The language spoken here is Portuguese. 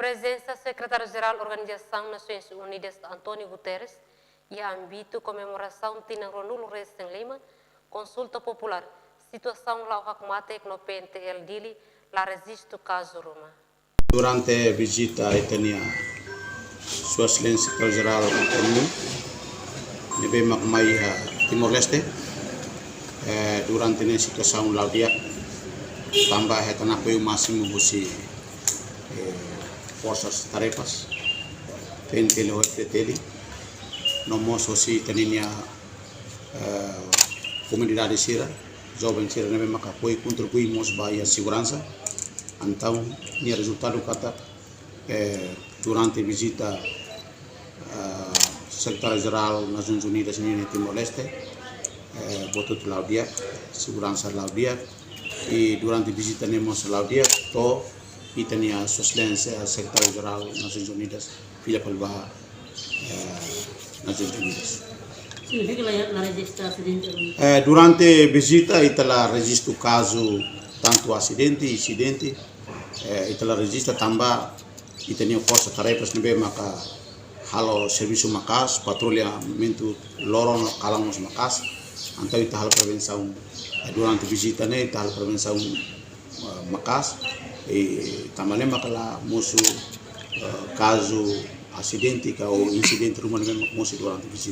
presença secretário-geral da Organização Nações Unidas, António Guterres, e a âmbito comemoração Tina Ronulo Reis em Lima, consulta popular, situação lá o Hakumate no PNTL Dili, lá resiste o caso Roma. Durante a visita a Etania, Sua Excelência Secretário-Geral da ONU, nebe makumai Timor-Leste, durante a situação lá dia, também é na apoio máximo você forças tarefas, PNTL ou FTL, nós aussi tenia comunidade sira, jovem sira nebe apoio contribuímos para a segurança. Então, o resultado durante a visita secretário-geral das Nações Unidas em Timor-Leste, botou lá o dia, segurança lá o dia, e durante a visita nemos lá o dia, e tinha a Sua Excelência secretário-geral das Nações Unidas, Filha Palva, Nações Unidas. Durante a visita, ela registra o caso tanto acidente e incidente, ela registra também e tem força tarefas nebe maka halo serviço makas patrulhamento lorong kalamos makas então ita hal prevenção durante visita ne ita hal prevenção makas e também makala musu caso acidente ou incidente rumah nebe musu durante visita.